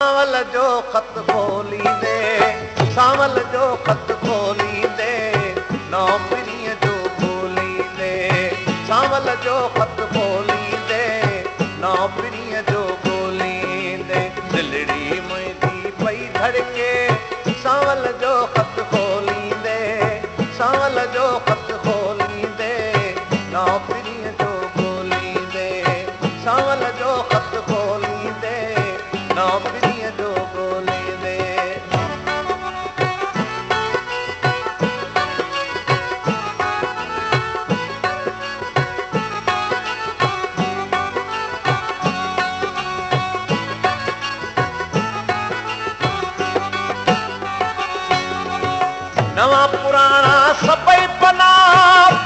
सावल जो खत खोलींदे, सावल जो खत खोलींदे, नौकरीअ जो ॻोल्हींदे। सावल जो खत खोलींदे, नौकरीअ जो ॻोल्हींदे। दिलड़ी मुंहिंजी पई धड़के, सावल जो खत खोलींदे, सावल जो खत खोलींदे, नौकरीअ जो ॻोल्हींदे। सावल जो खत खोलींदे, नौकरीअ जो ॻोल्हींदे। नवा पुराणा सभई पना,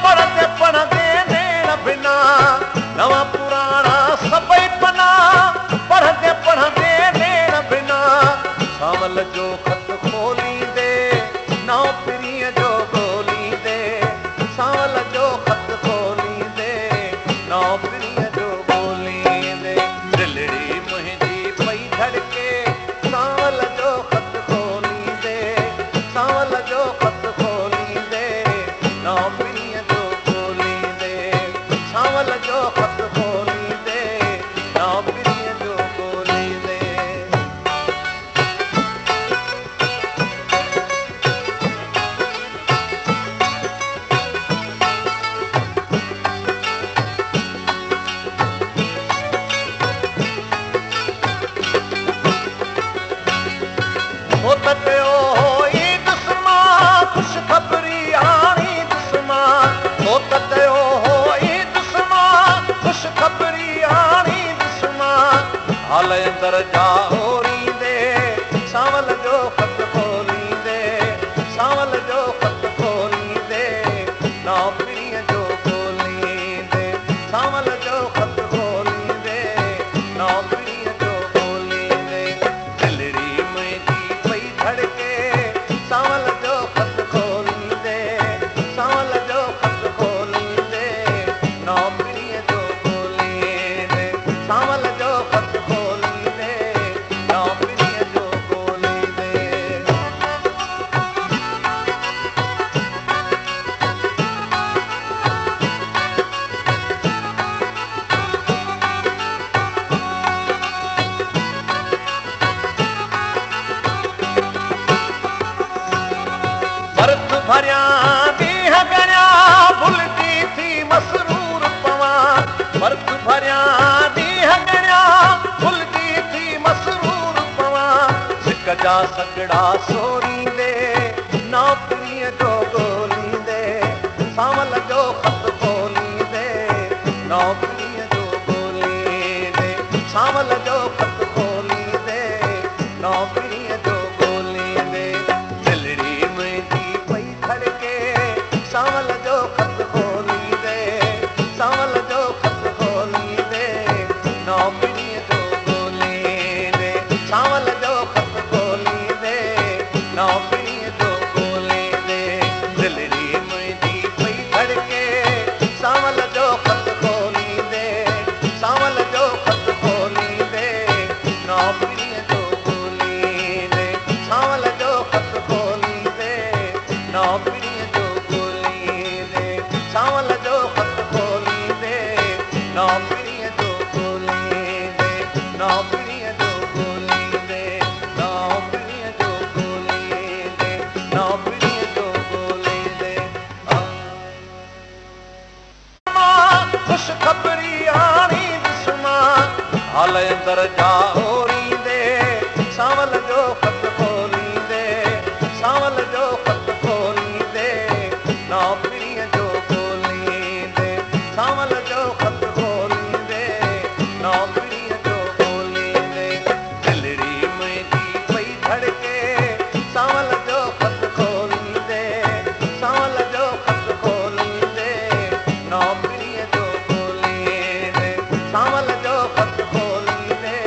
पढ़ंदे पढ़ंदे नेण बिना। नवा पुराणा सभई पना, पढ़ंदे पढ़ंदे नेण बिना। सावल जो खत खोलींदे, नौकरीअ जो ॻोल्हींदे। सावल जो खत खोलींदे, नौकरीअ जो ॻोल्हींदे। दिलड़ी मुंहिंजी पई धड़के, सावल जो खत खोलींदे, सावल जो खत खोलींदे, नौकरीअ जो ॻोल्हींदे। सावल जो खत खोलींदे, नौकरीअ जो ॻोल्हींदे। हो त कयो होई दुस्मा, ख़ुशख़बरी आणी दुस्मा। हो त कयो होई दुस्मा, ख़ुशख़बरी आणी दुस्मा। हाल अंदर जा ओरींदे, सावल जो खत खोलींदे, सावल जो खत खोलींदे, नौकरीअ जो ॻोल्हींदे। सावल जो खत खोलींदे, नौकरीअ जो ॻोल्हींदे। दिलड़ी मुंहिंजी पई धड़के, सावल जो खत खोलींदे, सावल जो खत खोलींदे, नौकरीअ जो ॻोल्हींदे। सावल जो खत खोलींदे, नौकरीअ जो ॻोल्हींदे। बर्फ भरिया ॾींहं गणिया, भुलिजी थी मसरूर पवां। बर्फ भरिया ॾींहं गणिया, भुलिजी थी मसरूर पवां। सिक जा सगड़ा सोरींदे, नौकरीअ जो ॻोल्हींदे। सावल जो खत खोलींदे, नौकरीअ जो ॻोल्हींदे। सावल जो खत खोलींदे, नौकरीअ जो ॻोल्हींदे। दिलड़ी मुंहिंजी पई धड़के, सावल जो खत खोलींदे, सावल जो खत खोलींदे, नौकरीअ जो ॻोल्हींदे। सावल जो खत खोलींदे, नौकरीअ जो ॻोल्हींदे। दिलड़ी मुंहिंजी पई धड़के, सावल जो खत खोलींदे, सावल जो खत खोलींदे, नौकरीअ जो ॻोल्हींदे। सावल जो खत खोलींदे, नौकरीअ जो ॻोल्हींदे। सावल जो खत खोलींदे, नौकरीअ जो ॻोल्हींदे। नौकरीअ जो ॻोल्हींदे, नौकरीअ जो ॻोल्हींदे, नौकरीअ जो ॻोल्हींदे। ख़ुशख़बरी आणी दुस्मा, हाल अंदर जा ओरींदे, सावल जो खत खोलींदे, सावल जो खत खोलींदे, नौकरीअ जो ॻोल्हींदे। सावल जो खत खोलींदे, नौकरीअ जो ॻोल्हींदे। दिलड़ी मुंहिंजी पई धड़के, सावल जो खत खोलींदे, सावल जो खत खोलींदे, नौकरीअ जो ॻोल्हींदे। सावल जो खत खोलींदे,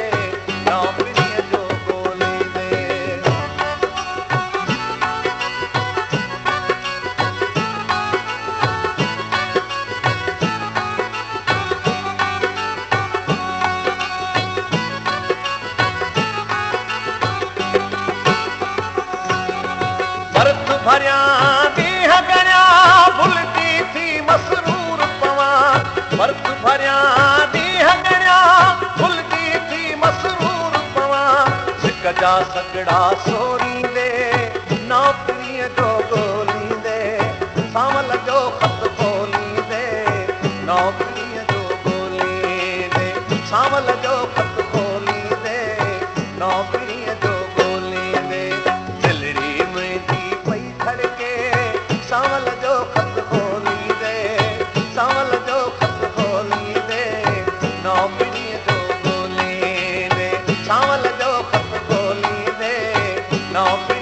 भरिया ॾींहं गणिया भुलिजी थी मसरूर पवां वर्त भरिया ॾींहं गणिया भुलिजी थी मसरूर पवां सिक जा सगड़ा सोरींदे नौकरीअ जो ॻोल्हींदे सावल जो ख़त खोलींदे नौकरीअ जो ॻोल्हींदे सावल जो ख़त खोलींदे नौकरीअ जो ॻोल्हींदे दिलड़ी मुंहिंजी पई खड़के सावल जो ख़त खोलींदे सावल जो ख़त खोलींदे नौकरीअ जो ॻोल्हींदे सावल जो ख़त खोलींदे नौकरी